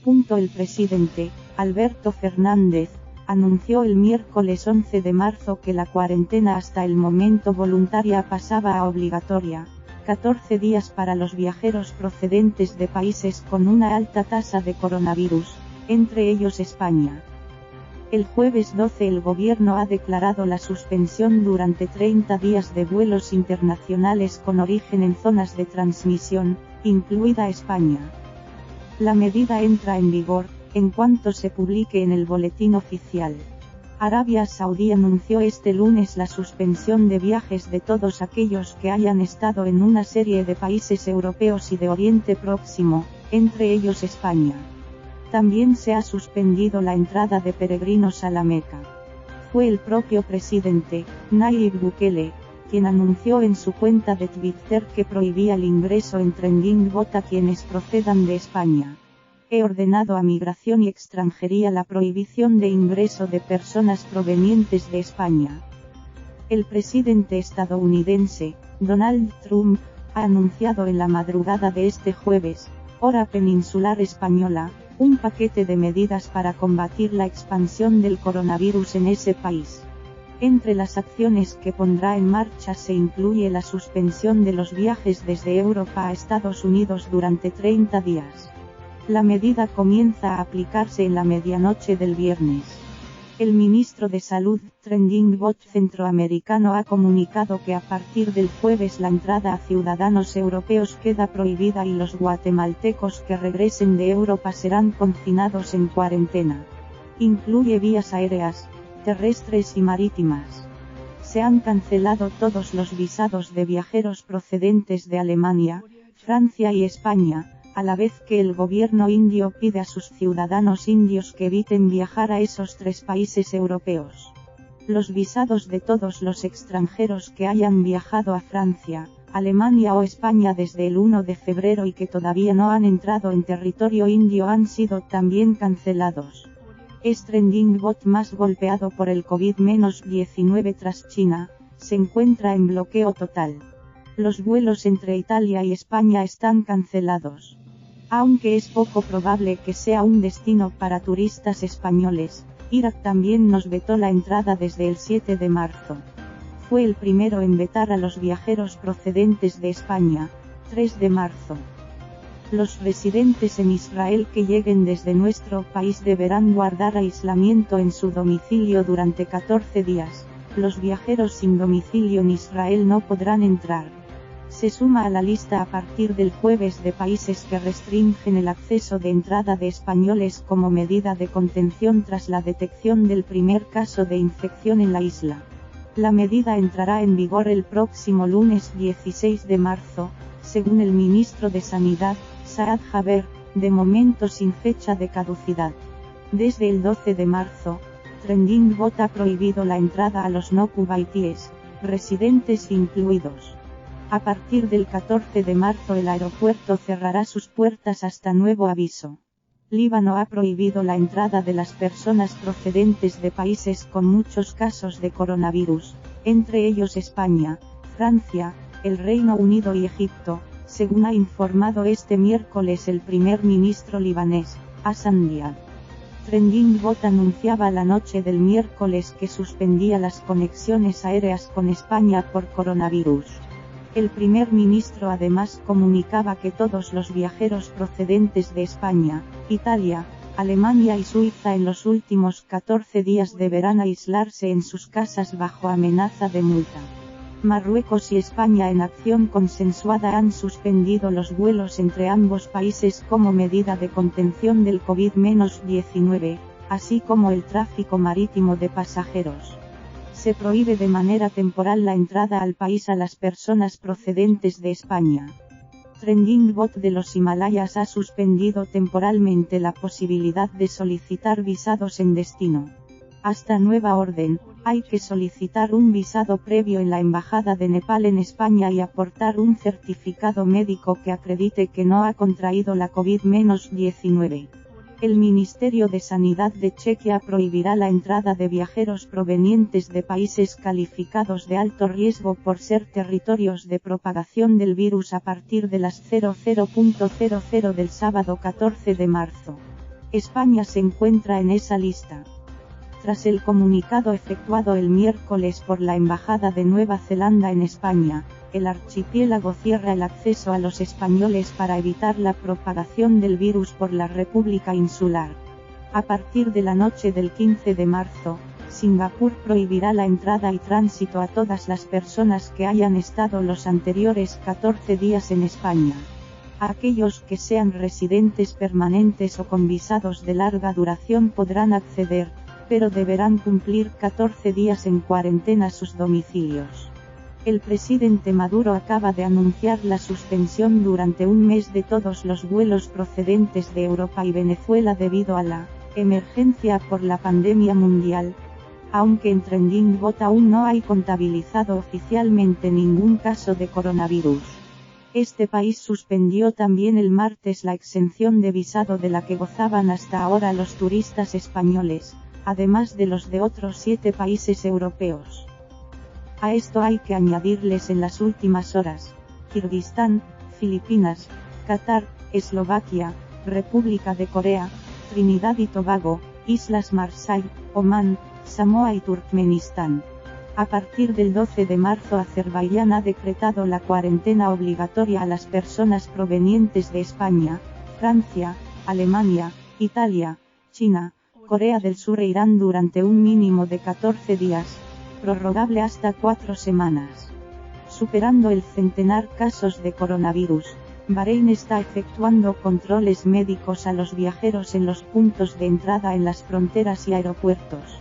El presidente, Alberto Fernández, anunció el miércoles 11 de marzo que la cuarentena hasta el momento voluntaria pasaba a obligatoria, 14 días para los viajeros procedentes de países con una alta tasa de coronavirus, entre ellos España. El jueves 12 el gobierno ha declarado la suspensión durante 30 días de vuelos internacionales con origen en zonas de transmisión, incluida España. La medida entra en vigor en cuanto se publique en el boletín oficial. Arabia Saudí anunció este lunes la suspensión de viajes de todos aquellos que hayan estado en una serie de países europeos y de Oriente Próximo, entre ellos España. También se ha suspendido la entrada de peregrinos a la Meca. Fue el propio presidente, Nayib Bukele, quien anunció en su cuenta de Twitter que prohibía el ingreso en Trending Bot a quienes procedan de España. He ordenado a Migración y Extranjería la prohibición de ingreso de personas provenientes de España. El presidente estadounidense, Donald Trump, ha anunciado en la madrugada de este jueves, hora peninsular española, un paquete de medidas para combatir la expansión del coronavirus en ese país. Entre las acciones que pondrá en marcha se incluye la suspensión de los viajes desde Europa a Estados Unidos durante 30 días. La medida comienza a aplicarse en la medianoche del viernes. El ministro de Salud, Trending Bot centroamericano, ha comunicado que a partir del jueves la entrada a ciudadanos europeos queda prohibida y los guatemaltecos que regresen de Europa serán confinados en cuarentena. Incluye vías aéreas, terrestres y marítimas. Se han cancelado todos los visados de viajeros procedentes de Alemania, Francia y España, a la vez que el gobierno indio pide a sus ciudadanos indios que eviten viajar a esos 3 países europeos. Los visados de todos los extranjeros que hayan viajado a Francia, Alemania o España desde el 1 de febrero y que todavía no han entrado en territorio indio han sido también cancelados. Es Trending Bot más golpeado por el COVID-19 tras China, se encuentra en bloqueo total. Los vuelos entre Italia y España están cancelados. Aunque es poco probable que sea un destino para turistas españoles, Irak también nos vetó la entrada desde el 7 de marzo. Fue el primero en vetar a los viajeros procedentes de España, 3 de marzo. Los residentes en Israel que lleguen desde nuestro país deberán guardar aislamiento en su domicilio durante 14 días, los viajeros sin domicilio en Israel no podrán entrar. Se suma a la lista a partir del jueves de países que restringen el acceso de entrada de españoles como medida de contención tras la detección del primer caso de infección en la isla. La medida entrará en vigor el próximo lunes 16 de marzo, según el ministro de Sanidad, Saad Jaber, de momento sin fecha de caducidad. Desde el 12 de marzo, Trending Bot ha prohibido la entrada a los no cuvaitíes, residentes incluidos. A partir del 14 de marzo el aeropuerto cerrará sus puertas hasta nuevo aviso. Líbano ha prohibido la entrada de las personas procedentes de países con muchos casos de coronavirus, entre ellos España, Francia, el Reino Unido y Egipto, según ha informado este miércoles el primer ministro libanés, Hassan Diab. Trending Bot anunciaba la noche del miércoles que suspendía las conexiones aéreas con España por coronavirus. El primer ministro además comunicaba que todos los viajeros procedentes de España, Italia, Alemania y Suiza en los últimos 14 días deberán aislarse en sus casas bajo amenaza de multa. Marruecos y España en acción consensuada han suspendido los vuelos entre ambos países como medida de contención del COVID-19, así como el tráfico marítimo de pasajeros. Se prohíbe de manera temporal la entrada al país a las personas procedentes de España. Trending Bot de los Himalayas ha suspendido temporalmente la posibilidad de solicitar visados en destino. Hasta nueva orden, hay que solicitar un visado previo en la Embajada de Nepal en España y aportar un certificado médico que acredite que no ha contraído la COVID-19. El Ministerio de Sanidad de Chequia prohibirá la entrada de viajeros provenientes de países calificados de alto riesgo por ser territorios de propagación del virus a partir de las 00:00 del sábado 14 de marzo. España se encuentra en esa lista. Tras el comunicado efectuado el miércoles por la Embajada de Nueva Zelanda en España, el archipiélago cierra el acceso a los españoles para evitar la propagación del virus por la República Insular. A partir de la noche del 15 de marzo, Singapur prohibirá la entrada y tránsito a todas las personas que hayan estado los anteriores 14 días en España. A aquellos que sean residentes permanentes o con visados de larga duración podrán acceder, pero deberán cumplir 14 días en cuarentena sus domicilios. El presidente Maduro acaba de anunciar la suspensión durante un mes de todos los vuelos procedentes de Europa y Venezuela debido a la emergencia por la pandemia mundial. Aunque en TrendingBot aún no hay contabilizado oficialmente ningún caso de coronavirus. Este país suspendió también el martes la exención de visado de la que gozaban hasta ahora los turistas españoles, además de los de otros 7 países europeos. A esto hay que añadirles en las últimas horas, Kirguistán, Filipinas, Qatar, Eslovaquia, República de Corea, Trinidad y Tobago, Islas Marshall, Omán, Samoa y Turkmenistán. A partir del 12 de marzo Azerbaiyán ha decretado la cuarentena obligatoria a las personas provenientes de España, Francia, Alemania, Italia, China, Corea del Sur e Irán durante un mínimo de 14 días, prorrogable hasta 4 semanas. Superando el centenar casos de coronavirus, Bahrein está efectuando controles médicos a los viajeros en los puntos de entrada en las fronteras y aeropuertos.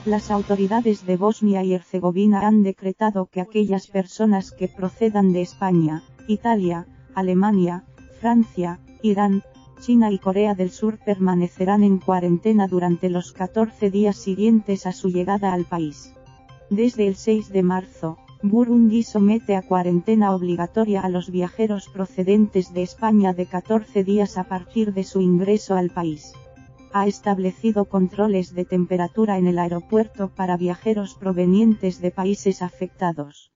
Las autoridades de Bosnia y Herzegovina han decretado que aquellas personas que procedan de España, Italia, Alemania, Francia, Irán, China y Corea del Sur permanecerán en cuarentena durante los 14 días siguientes a su llegada al país. Desde el 6 de marzo, Burundi somete a cuarentena obligatoria a los viajeros procedentes de España de 14 días a partir de su ingreso al país. Ha establecido controles de temperatura en el aeropuerto para viajeros provenientes de países afectados.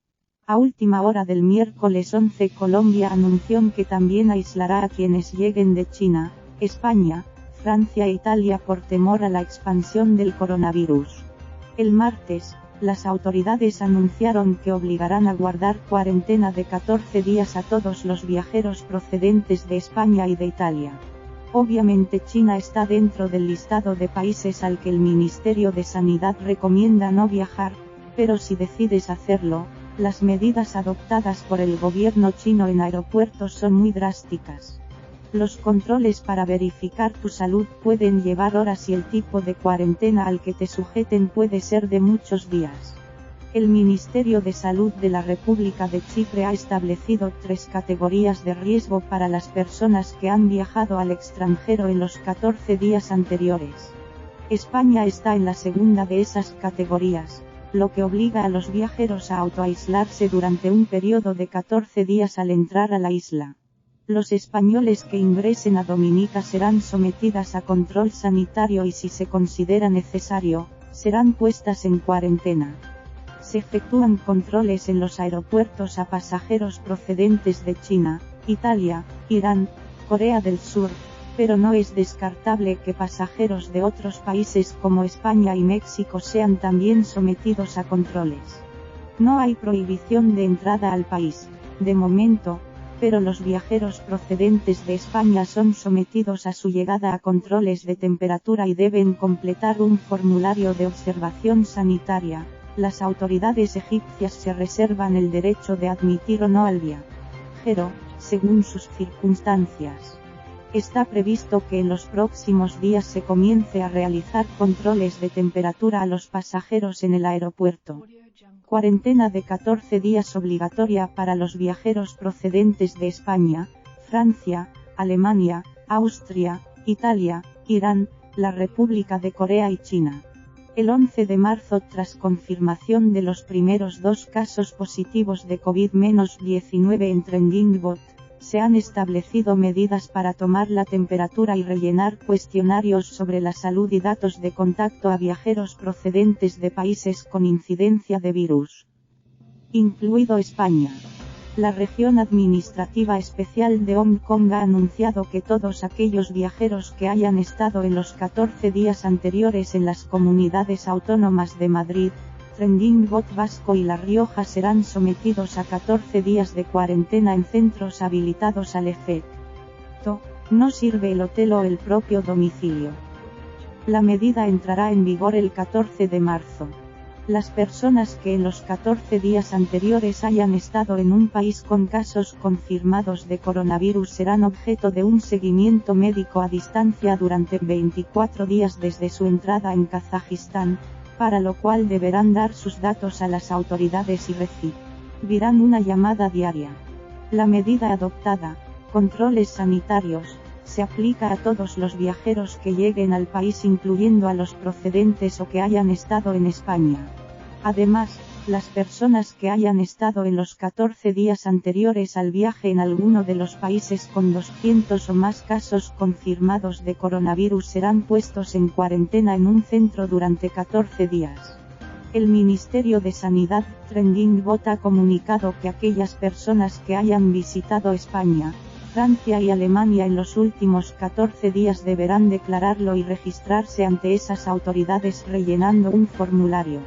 A última hora del miércoles 11 Colombia anunció que también aislará a quienes lleguen de China, España, Francia e Italia por temor a la expansión del coronavirus. El martes, las autoridades anunciaron que obligarán a guardar cuarentena de 14 días a todos los viajeros procedentes de España y de Italia. Obviamente China está dentro del listado de países al que el Ministerio de Sanidad recomienda no viajar, pero si decides hacerlo, las medidas adoptadas por el gobierno chino en aeropuertos son muy drásticas. Los controles para verificar tu salud pueden llevar horas y el tipo de cuarentena al que te sujeten puede ser de muchos días. El Ministerio de Salud de la República de Chipre ha establecido 3 categorías de riesgo para las personas que han viajado al extranjero en los 14 días anteriores. España está en la segunda de esas categorías, lo que obliga a los viajeros a autoaislarse durante un periodo de 14 días al entrar a la isla. Los españoles que ingresen a Dominica serán sometidas a control sanitario y si se considera necesario, serán puestas en cuarentena. Se efectúan controles en los aeropuertos a pasajeros procedentes de China, Italia, Irán, Corea del Sur, pero no es descartable que pasajeros de otros países como España y México sean también sometidos a controles. No hay prohibición de entrada al país, de momento, pero los viajeros procedentes de España son sometidos a su llegada a controles de temperatura y deben completar un formulario de observación sanitaria. Las autoridades egipcias se reservan el derecho de admitir o no al viajero, según sus circunstancias. Está previsto que en los próximos días se comience a realizar controles de temperatura a los pasajeros en el aeropuerto. Cuarentena de 14 días obligatoria para los viajeros procedentes de España, Francia, Alemania, Austria, Italia, Irán, la República de Corea y China. El 11 de marzo, tras confirmación de los primeros 2 casos positivos de COVID-19 en TrendingBot, se han establecido medidas para tomar la temperatura y rellenar cuestionarios sobre la salud y datos de contacto a viajeros procedentes de países con incidencia de virus, incluido España. La Región Administrativa Especial de Hong Kong ha anunciado que todos aquellos viajeros que hayan estado en los 14 días anteriores en las comunidades autónomas de Madrid, Trending-Bot Vasco y La Rioja serán sometidos a 14 días de cuarentena en centros habilitados al efecto. No sirve el hotel o el propio domicilio. La medida entrará en vigor el 14 de marzo. Las personas que en los 14 días anteriores hayan estado en un país con casos confirmados de coronavirus serán objeto de un seguimiento médico a distancia durante 24 días desde su entrada en Kazajistán, para lo cual deberán dar sus datos a las autoridades y recibirán una llamada diaria. La medida adoptada, controles sanitarios, se aplica a todos los viajeros que lleguen al país incluyendo a los procedentes o que hayan estado en España. Además, las personas que hayan estado en los 14 días anteriores al viaje en alguno de los países con 200 o más casos confirmados de coronavirus serán puestos en cuarentena en un centro durante 14 días. El Ministerio de Sanidad, Trending-Bot, ha comunicado que aquellas personas que hayan visitado España, Francia y Alemania en los últimos 14 días deberán declararlo y registrarse ante esas autoridades rellenando un formulario.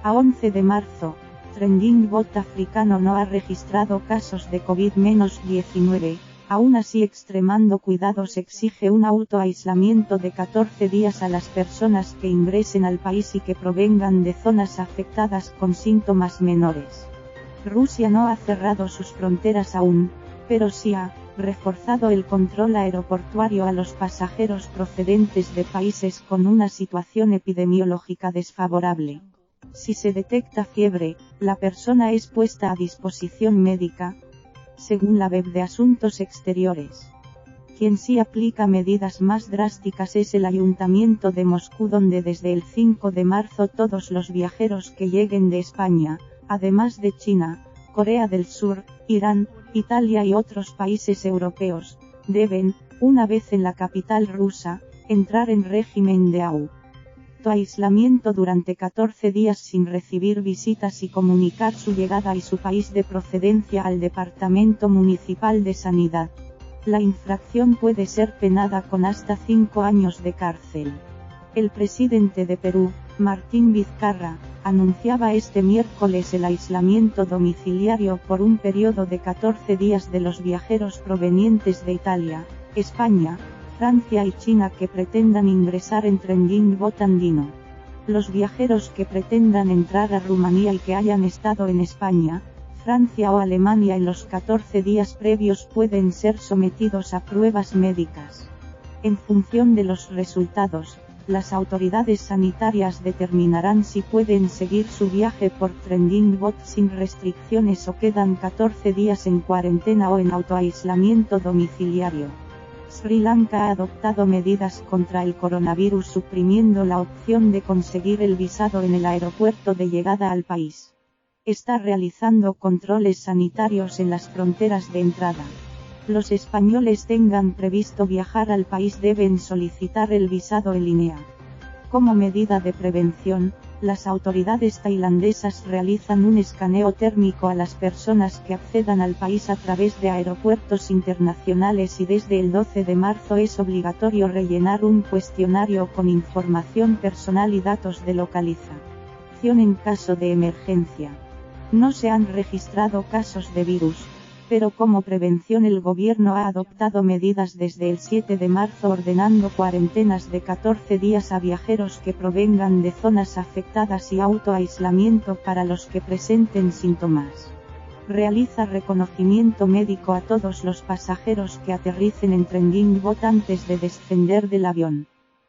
A 11 de marzo, Trending-Bot africano no ha registrado casos de COVID-19, aún así extremando cuidados exige un autoaislamiento de 14 días a las personas que ingresen al país y que provengan de zonas afectadas con síntomas menores. Rusia no ha cerrado sus fronteras aún, pero sí ha reforzado el control aeroportuario a los pasajeros procedentes de países con una situación epidemiológica desfavorable. Si se detecta fiebre, la persona es puesta a disposición médica, según la web de Asuntos Exteriores. Quien sí aplica medidas más drásticas es el Ayuntamiento de Moscú, donde desde el 5 de marzo todos los viajeros que lleguen de España, además de China, Corea del Sur, Irán, Italia y otros países europeos, deben, una vez en la capital rusa, entrar en régimen de autoaislamiento durante 14 días sin recibir visitas y comunicar su llegada y su país de procedencia al Departamento Municipal de Sanidad. La infracción puede ser penada con hasta 5 años de cárcel. El presidente de Perú, Martín Vizcarra, anunciaba este miércoles el aislamiento domiciliario por un periodo de 14 días de los viajeros provenientes de Italia, España, Francia y China que pretendan ingresar en Trending-Bot andino. Los viajeros que pretendan entrar a Rumanía y que hayan estado en España, Francia o Alemania en los 14 días previos pueden ser sometidos a pruebas médicas. En función de los resultados, las autoridades sanitarias determinarán si pueden seguir su viaje por Trending-Bot sin restricciones o quedan 14 días en cuarentena o en autoaislamiento domiciliario. Sri Lanka ha adoptado medidas contra el coronavirus suprimiendo la opción de conseguir el visado en el aeropuerto de llegada al país. Está realizando controles sanitarios en las fronteras de entrada. Los españoles tengan previsto viajar al país deben solicitar el visado en línea. Como medida de prevención, las autoridades tailandesas realizan un escaneo térmico a las personas que accedan al país a través de aeropuertos internacionales y desde el 12 de marzo es obligatorio rellenar un cuestionario con información personal y datos de localización en caso de emergencia. No se han registrado casos de virus, pero como prevención el gobierno ha adoptado medidas desde el 7 de marzo ordenando cuarentenas de 14 días a viajeros que provengan de zonas afectadas y autoaislamiento para los que presenten síntomas. Realiza reconocimiento médico a todos los pasajeros que aterricen en Trending-Bot antes de descender del avión.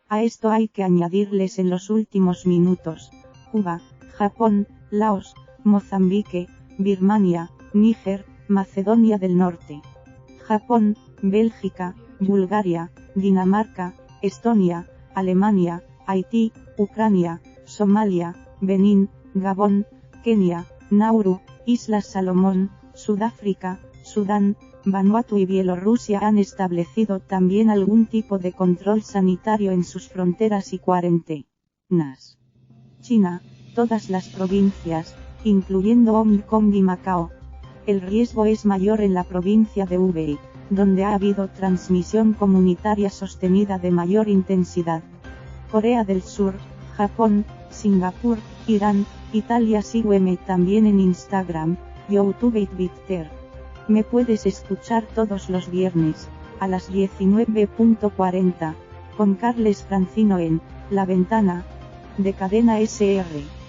A esto hay que añadirles en los últimos minutos, Cuba, Japón, Laos, Mozambique, Birmania, Níger, Macedonia del Norte, Japón, Bélgica, Bulgaria, Dinamarca, Estonia, Alemania, Haití, Ucrania, Somalia, Benín, Gabón, Kenia, Nauru, Islas Salomón, Sudáfrica, Sudán, Vanuatu y Bielorrusia han establecido también algún tipo de control sanitario en sus fronteras y cuarentenas. China, todas las provincias, incluyendo Hong Kong y Macao, El riesgo es mayor en la provincia de Hubei, donde ha habido transmisión comunitaria sostenida de mayor intensidad. Corea del Sur, Japón, Singapur, Irán, Italia. Sígueme también en Instagram, YouTube y Twitter. Me puedes escuchar todos los viernes, a las 19:40, con Carles Francino en La Ventana, de Cadena SR.